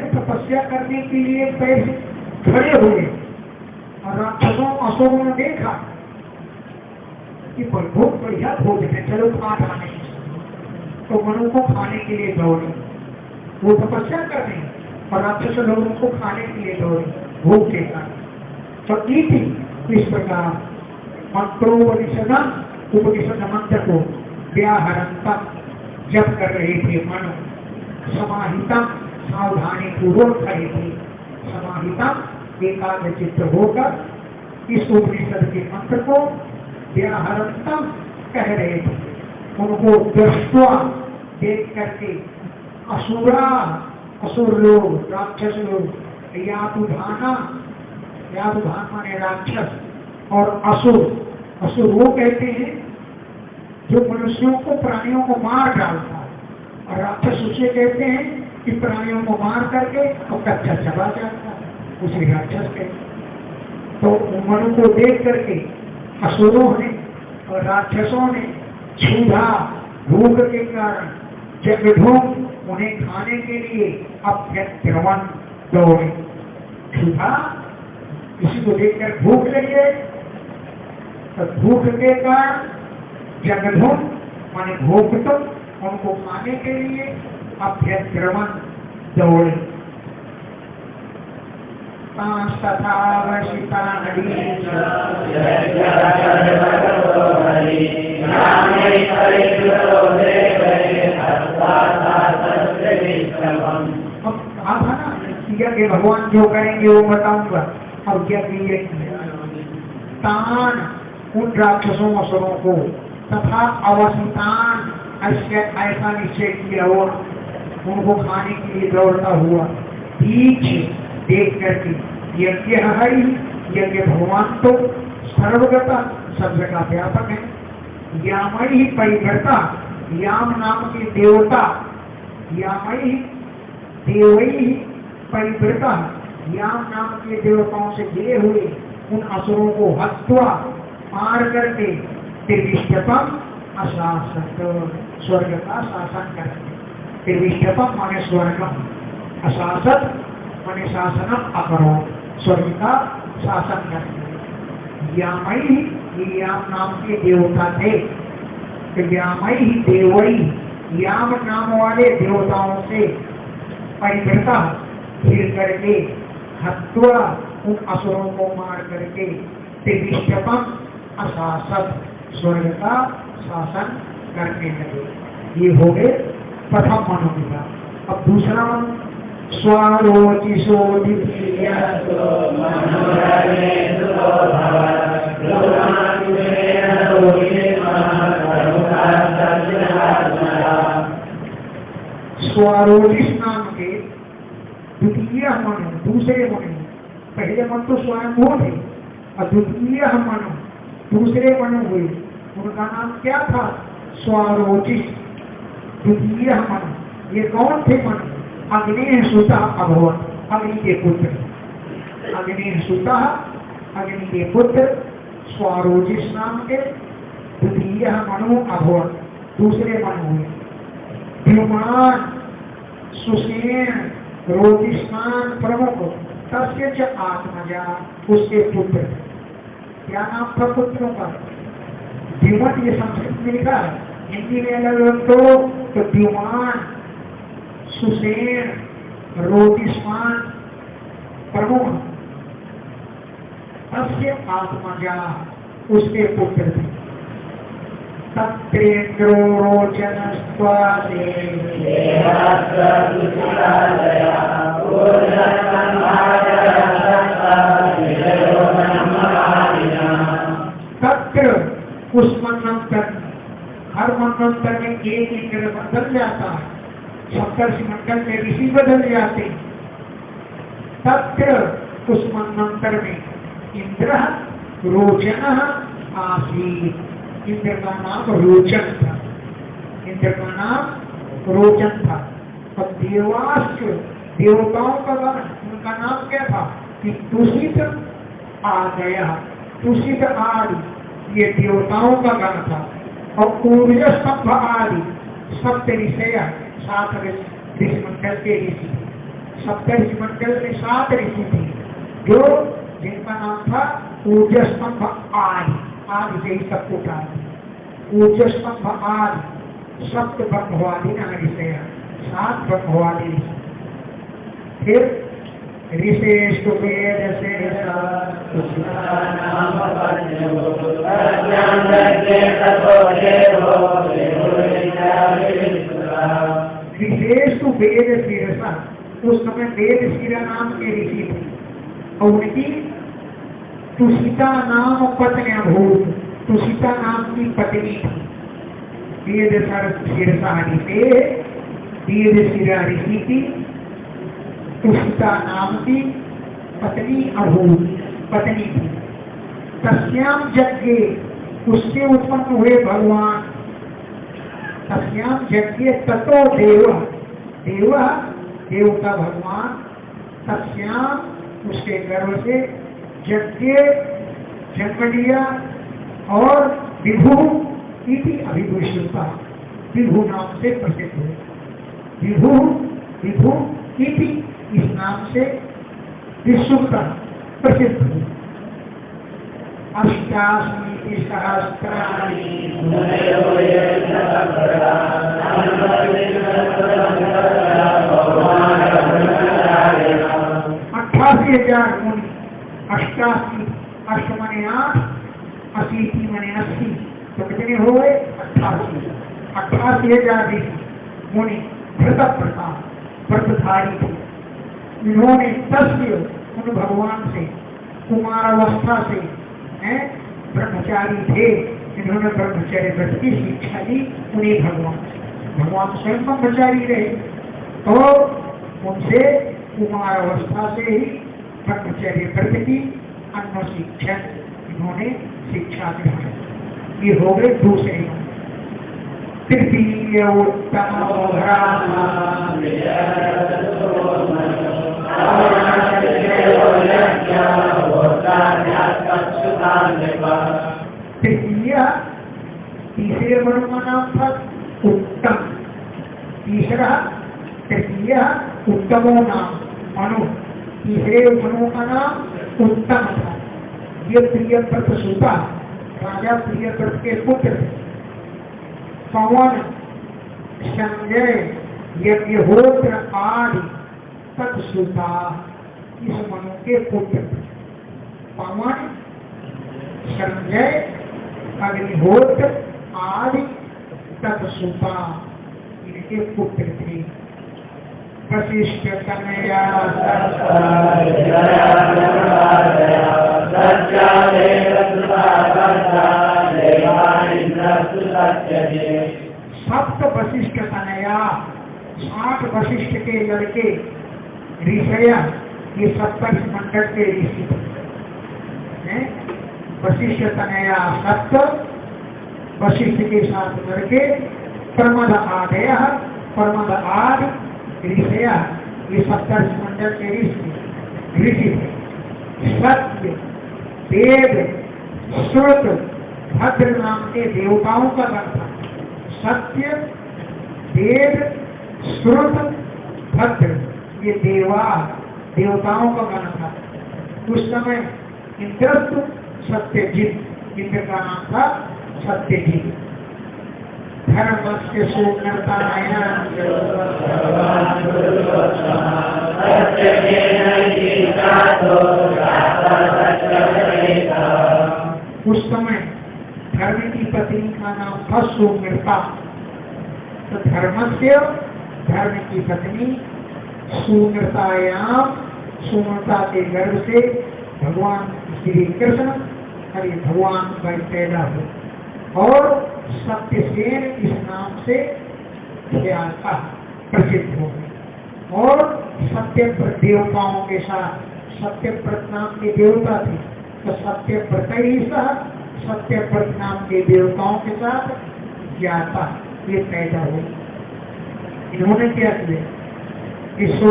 तपस्या करने के लिए पैसे खड़े हुए और राक्षसों असुरों ने देखा कि बहुत बढ़िया भोजन है, चलो खा खाने, तो मनु को खाने के लिए दौड़े। वो तपस्या कर रहे हैं और राक्षस लोगों को खाने के लिए दौड़े भूख के कारण। तो इस प्रकार मंत्रोपनिषद उपनिषद मंत्र को व्याहरता जब कर रहे थे मनु समाहिता सावधानी पूर्वक खड़े थे, समाहिता एकाग्र चित्त होकर इस उपनिषद के मंत्र को व्याहरता कह रहे थे। उनको दृष्टवा देख करके असुर लोग, राक्षस लोग, यातुधाना माने राक्षस और असुर वो कहते हैं जो मनुष्यों को प्राणियों को मार डालता है, और राक्षस उसे कहते हैं कि प्राणियों को मार करके और कच्चा चबा जाता है, उसे राक्षस कहते। तो मनु को देख करके असुरों ने और राक्षसों ने क्षुधा भूख के कारण जगढूंढ उन्हें खाने के लिए अभ्यंतरवन दौड़े। क्षुधा, किसी को देखकर भूख लगे तो भूख के कारण जगढूंढ माने भूख तो उनको खाने के लिए अभ्यंतरवन दौड़े। तथा वशिता यज्ञ भगवान जो करेंगे वो बताऊंगा। अब यज्ञ तान उन राक्षसों असुरों को तथा अवसितान ऐसा निश्चय किया हुआ उनको खाने के लिए दौड़ता हुआ पीछे देख करके यज्ञ है, यज्ञ भगवान तो सर्वगता सब जगह व्यापक है। यामयी परिवर्ता, याम नाम के देवता, यामयी देवई परिवृता, याम नाम के देवताओं से घिरे हुए उन असुरों को हत्वा मार करके त्रिविष्टपम अशासत, स्वर्ग का शासन करके। त्रिविष्टपम माने स्वर्गम, अशासत माने शासनम अकरो, स्वर्ग का शासन करके। यामयी, ये याम नाम के देवता थे, तो यामयी देवई, याम नाम वाले देवताओं से परिवृता घिर करके हत्वा उन असुरों को मार करके त्रिविष्टपम अशासत, स्वर्ग का शासन करने लगे। ये हो गए प्रथम मनोविधा। अब दूसरा मन स्वारोचिषो स्वारोचिष नाम के द्वितीय मनु, दूसरे मनु, पहले मन तो स्वयं थे और द्वितीय मनु दूसरे मनु हुए, उनका नाम क्या था? स्वारोचिष। द्वितीय मनु ये कौन थे मनु? अग्नि सुता अभवत, अग्नि के पुत्र, अग्नि सुता अग्नि के पुत्र स्वारोचिष नाम के द्वितीय मनु अभवत, दूसरे मनु हुए। द्युमान, सुसेन, रोचिष्मान प्रमुख, तस्य च आत्मजा, उसके पुत्र। क्या नाम था पुत्रों का? द्युमन, ये संस्कृत में लिखा है, हिंदी में अलग तो द्युमान, सुसेन, रोचिष्मान प्रमुख, तस्य आत्मजा, उसके पुत्र थे। सत्रेन्द्रो रोचनस्त्वादे सत्य उस मनंतर, हर मनंतर में एक इंद्र बदल जाता है, सप्तर्षि मंडल में ऋषि बदल जाते। सत्य उस मनंतर में इंद्र रोचन आसीत, इंद्र का नाम रोचन था, इंद्र का नाम रोचन था। और देवाश्च, देवताओं का गण, उनका नाम क्या था कि तुषित आ गया, तुषित आदि, ये देवताओं का गण था। और ऊर्जा स्तंभ आदि, सप्त ऋषय, 7 ऋषि मंडल के ऋषि, सप्त ऋषि मंडल में 7 ऋषि थे, जो जिनका नाम था ऊर्जा स्तंभ आदि, आदि से ही सब कुछ आदि, ऊर्जा स्तंभ आदि, सप्त ब्रह्मवादी न ऋषय, 7 ब्रह्मवादी ऋषि। फिर ऋषेषु वेद से ऋषेषु वेद शिरसा, उस समय वेद शिरा नाम के ऋषि थे, और उनकी तुषिता नाम पत्नी भूत, तुषिता नाम की पत्नी थी। वेद शिरसा ऋषि, वेद शिरा ऋषि की तुषिता नाम की पत्नी अभूत, पत्नी थी। तस्याम यज्ञ, उससे उत्पन्न हुए भगवान, तस्याम यज्ञ ततो देव, देव देवता भगवान, तस्याम उसके गर्भ से यज्ञ जन्म लिया, और विभु इति अभिभूषिता, विभु नाम से प्रसिद्ध हुए। विभु, विभु इति, इस नाम से विश्वता प्रसिद्ध हुई। अष्टाशीति सहस्राणि 88,000 मुनि, 88, अष्ट मने 8, 80 मने 80, तो कितने हो गए 88, 88,000 मुनि व्रत प्रताप, व्रतधारी थे। इन्होंने तस्य, उन भगवान से, कुमारावस्था से, हैं ब्रह्मचारी थे, इन्होंने ब्रह्मचर्य व्रत की शिक्षा दी उन्हीं भगवान से। भगवान स्वयं ब्रह्मचारी रहे, तो उनसे कुमारावस्था से ही ब्रह्मचर्य व्रत की अन्न शिक्षण इन्होंने शिक्षा ग्रहण। ये हो गए दूसरे। तृतीय उत्तम तृतीय, तीसरे मनु का नाम था उत्तम, तीसरा तृतीय उत्तमो नाम मनु, तीसरे मनु का नाम उत्तम था। ये प्रियव्रत सुता, राजा प्रियव्रत के पुत्र थे। पवन, संजय, यज्ञहोत्र आदि तत्सुता, इस मनु के पुत्र थे। पवन, संजय, अग्निहोत्र आदि तत्सुता, इनके पुत्र थे। वशिष्ठ तनया सप्त वशिष्ठ तनया, 60 वशिष्ठ के लड़के ऋषय, ये सप्तर्षि मंडल के ऋषि थे। वशिष्ठ तनया सप्त, वशिष्ठ के 7 लड़के, प्रमद आदय, प्रमद आदि ऋषय, ये सप्तर्षि मंडल के ऋषि थे। सत्य, वेद, श्रुत, भद्र नाम के देवताओं का गण था। सत्य, वेद, श्रुत, भद्र, ये देवताओं का गण था। उस समय इंद्रस्तु सत्यजित, इंद्र का नाम था सत्यजित। धर्मस्य सुनताय उस समय धर्म की पत्नी का नाम था सुमृता। तो धर्मस्य धर्म की पत्नी सुमृतायाम, सुमृता के गर्भ से भगवान श्री कृष्ण अरे भगवान पैदा हुए और सत्यसेन इस नाम से ख्याता प्रसिद्ध हो गए। और सत्यव्रत देवताओं के साथ, सत्यव्रत नाम के देवता थे तो सत्यव्रत ही सह सत्यव्रत नाम के देवताओं के साथ ज्ञाता ये पैदा हुए। इन्होंने क्या किया? सह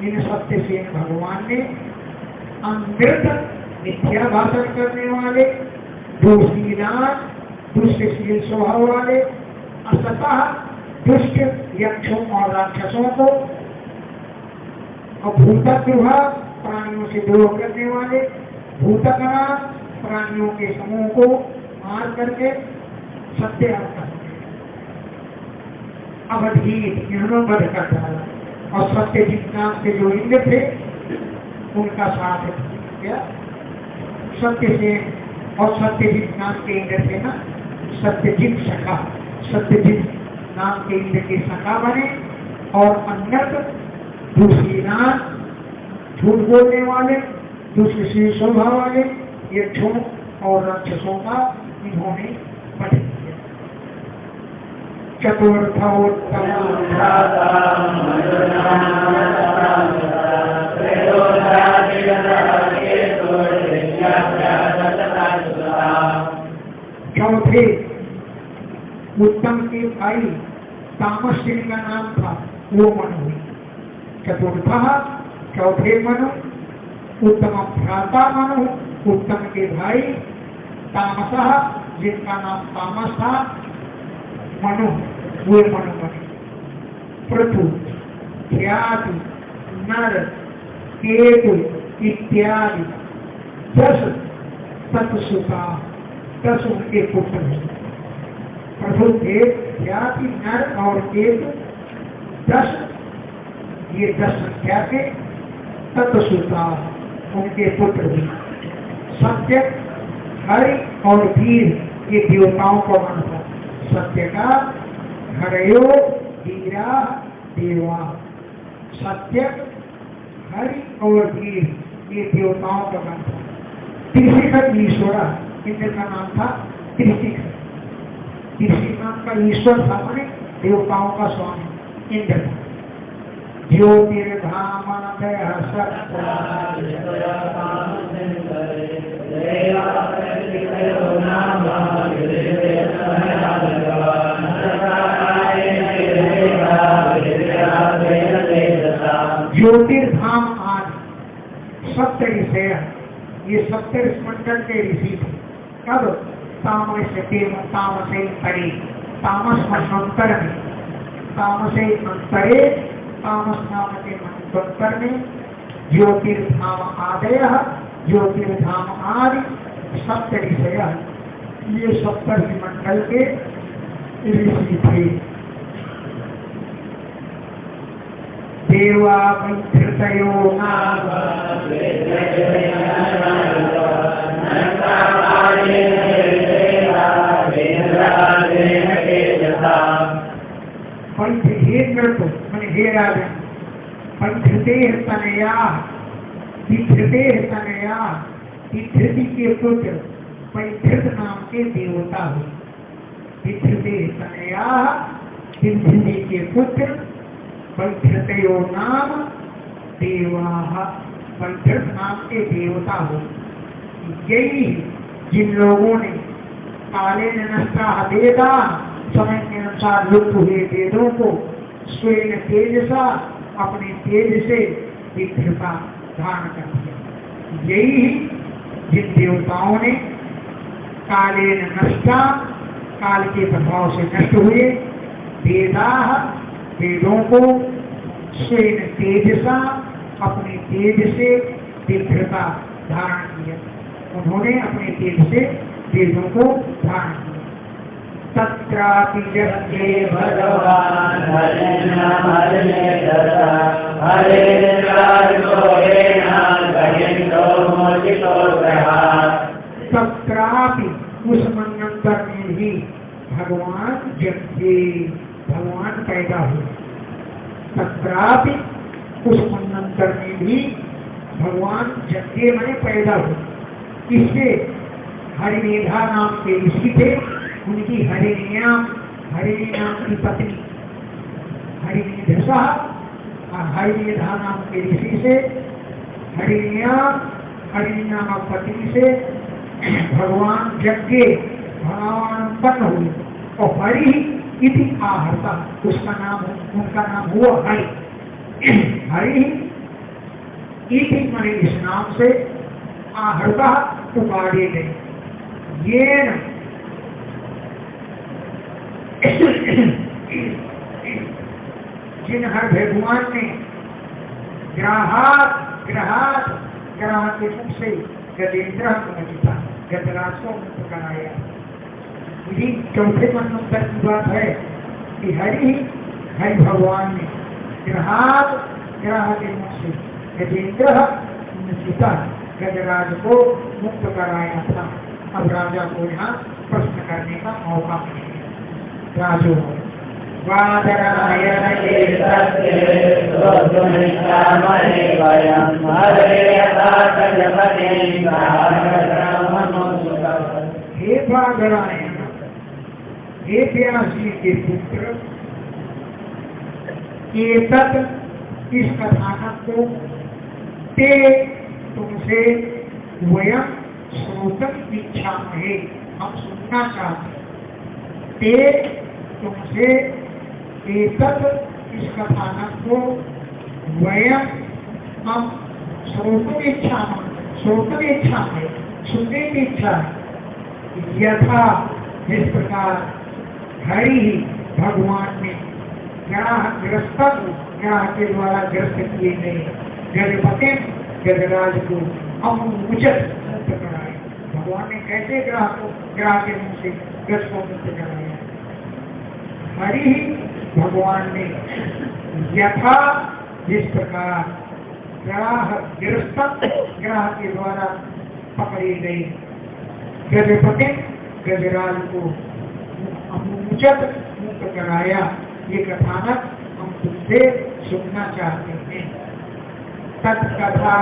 इन सत्यसेन भगवान ने अमृत मिथ्या भाषण करने वाले, दूषीनाथ दुष्टशील स्वभाव वाले, असतः दुष्ट यक्षों और राक्षसों को, और भूतगृह प्राणियों से द्रोह करने वाले, भूतगणा प्राणियों के समूह को मार करके सत्य करते अवधीत इन्होंने वध कर डाला। और सत्यजीत नाम से जो इंद्र थे उनका साथ क्या सत्यसेन और सत्यजीत नाम के इंद्र थे ना, सत्यजीत सखा, सत्यजीत नाम के इंद्र के सखा बने। और अन्यत दूषीनाथ झूठ बोलने वाले, दुष्टशील स्वभाव वाले यक्षों और राक्षसों का इन्होंने वध किया। चतुर्थोत्तम चौथे उत्तम के भाई तामस जिनका नाम था वो मनु हुई। चतुर्थ चौथे मनु, उत्तम भ्राता मनु, उत्तम के भाई तामस जिनका नाम तामस था मनु, वे मनु बने। पृथु ख्याति नर केतु इत्यादि 10 तत्सुता, 10 उनके पुत्र हैं। प्रभु देव ख्याति नर और केतु 10, ये 10 संख्या के तत्सुता उनके पुत्र हैं। सत्य हरि और वीर ये देवताओं को मन था। सत्य का हरयो वीरा देवा, सत्य हरि और वीर ये देवताओं का मन था। त्रिशिखर ईश्वर इंद्र का नाम था त्रिशिखर। त्रिशिखर नाम का ईश्वर था माने देवताओं का स्वामी इंद्र था। ज्योतिर्धामादय ज्योतिर्धाम आदि सप्त ऋषय, ये सप्त मंडल के ऋषि थे। कब? तामस तामसे तामस मंत्र में, तामसे मंत्रे तामस नाम के मंत्र में ज्योतिर्धाम आदय, ज्योतिर्धाम आदि सप्त ऋषय, ये सप्तर्षि मंडल के ऋषि थे। देवा वैधृतयो हे राजन पंचते तनया विधृते तनया, विधृति के पुत्र पैधृत नाम के देवता हुए। विधृते तनया विधृति के पुत्र पैधृतयो नाम देवा, पैधृत नाम के देवता हुए। यही जिन लोगों ने काले नष्टा वेदा, समय के अनुसार लुप्त हुए वेदों को स्वयं तेजसा अपने तेज से विधृता धारण कर दिया। यही जिन देवताओं ने काले नष्टा, काल के प्रभाव से नष्ट हुए, वेदा वेदों को स्वयं तेजसा अपने तेज से विधृता धारण किया। उन्होंने अपने तेज से वेदों को धारण किया। तत्रापि यज्ञे भगवान हरिना हरिनेतरा हरिराजोरेणा गहिंदो मोचितो ग्रहा। तत्रापि उस मनंतर में भी भगवान यज्ञे भगवान पैदा हुए। तत्रापि उस मनंतर में भी भगवान यज्ञे माने पैदा हुए। इससे हरिमेधा नाम के ऋषि थे, उनकी हरिणी नाम की पत्नी हरिमेधसा और हरिमेधा नाम के ऋषि से हरिणी नामक पत्नी से भगवान यज्ञ भगवान उत्पन्न हुए। और हरि इति आहता उनका नाम हुआ हरि। हरि इति माने इस नाम से आहता पुकारे गए। ये जिन हर भगवान ने ग्राह के मुख से गजेंद्र गजराज को मुक्त कराया। यही चौथे मनोत्तर की बात है कि हरि भगवान ने ग्राह के मुख से गजेंद्र गजराज को मुक्त कराया था। अब राजा को यहाँ प्रश्न करने का मौका मिलेगा। राजो वादरायण हे वादरायण, हे व्यासी के पुत्र, एतत् इस कथानक को ते तुमसे वयं श्रोतुम् इच्छामहे, हम सुनना चाहते हैं। ते तुमसे एतत् इस कथानक को वयं हम श्रोतुम् इच्छामहे, सुनने की इच्छा है। यथा जिस प्रकार हरि भगवान ने ग्राह के द्वारा ग्रस्त किए गए गजपति गजराज को हम उचित मुक्त कराए। भगवान ने कैसे ग्राह के मुंह से गज को मुक्त कराया? हरि भगवान ने यथा जिस प्रकार ग्राह के द्वारा पकड़े गए गजपति गजराज को उचित मुक्त कराया। ये कथानक हम तुमसे सुनना चाहते हैं। तत्कथा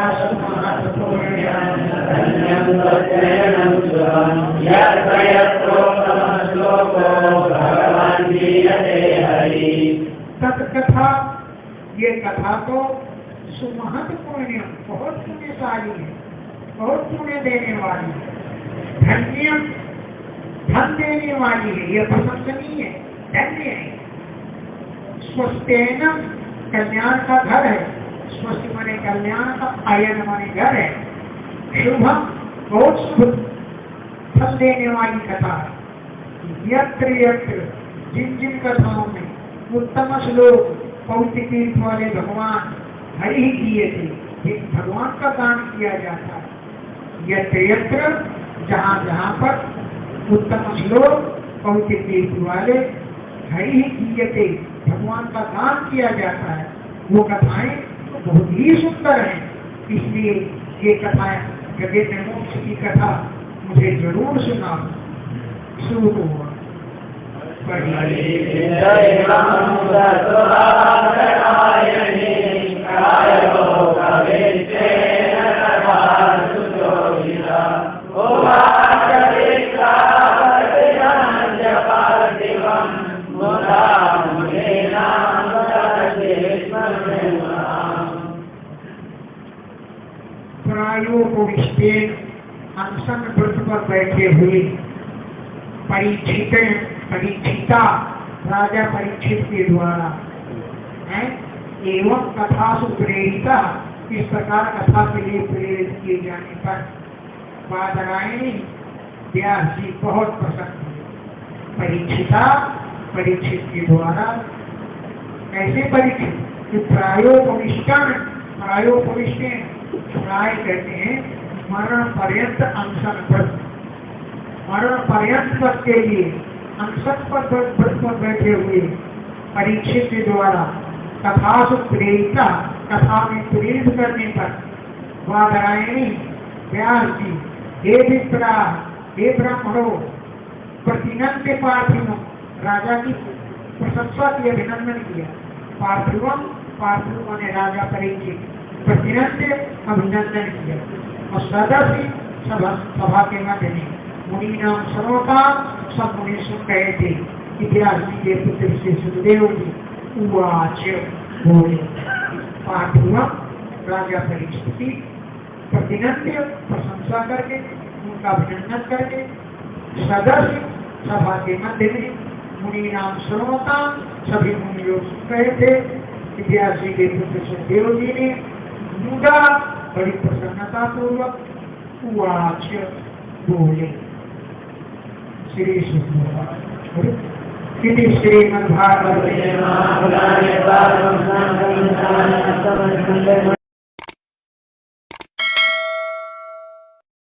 तत्कथा, ये कथा तो सुमहत्वपूर्ण बहुत पुण्यशाली है, बहुत पुण्य देने वाली है, धन देने वाली है, ये प्रशंसनीय है, धन्य है। स्वस्थेन कल्याण का घर है, स्वस्थ माने कल्याण का, आयन माने घर है। शुभम बहुत शुभ फल देने वाली कथा है। यत्र यत्र जिन कथाओं में उत्तम श्लोक पौत्र तीर्थ वाले भगवान हरि ही किए थे, भगवान का दान किया जाता है। यत्र यत्र जहाँ पर उत्तम श्लोक पौत्र तीर्थ वाले हरि ही किए थे, भगवान का दान किया जाता है, वो कथाएं तो बहुत ही सुंदर हैं। इसलिए ये कथाएं गजेंद्र मोक्ष की कथा मुझे जरूर सुना। शुरू हुआ प्रायोपविष्टेन अनशन व्रत पर बैठे हुए परीक्षिता राजा परीक्षित के द्वारा एवं कथा से प्रेरिता, इस प्रकार कथा के लिए प्रेरित किए जाने पर बादरायणी व्यास जी बहुत प्रसन्न हुए। परीक्षित के द्वारा कैसे परीक्षित? प्रायोपविष्टेन प्राय कहते हैं मरण पर्यंत अनशन व्रत, मरण पर्यंत व्रत के लिए अनशन पर बैठे हुए परीक्षित के द्वारा कथा से प्रेरिता, कथा में प्रेरित करने पर वादरायणी व्यास जी, हे विप्रा, हे ब्राह्मणों, प्रतिनंद्य पार्थिवों, राजा की प्रशंसा की, अभिनंदन किया। पार्थिवम, पार्थिवों ने राजा परीक्षित, प्रतिनंद्य अभिनंदन किया। और सदस्य सभा के मध्य में मुनि नाम सर्वता, सब मुनि सुन रहे थे कि व्यास जी के पुत्र से सुखदेव जी उवाच बोले। पार्थिवम, राजा परीक्षित की प्रतिनंद्य, प्रशंसा करके, उनका अभिनंदन करके। सदस्य सभा के मध्य में मुनि नाम सर्वता, सभी मुनि लोग सुन रहे थे कि व्यास जी के पुत्र सुखदेव जी ने मुदा बड़ी प्रसन्नता पूर्वक उवाच बोले। श्री श्रीमद्भागवते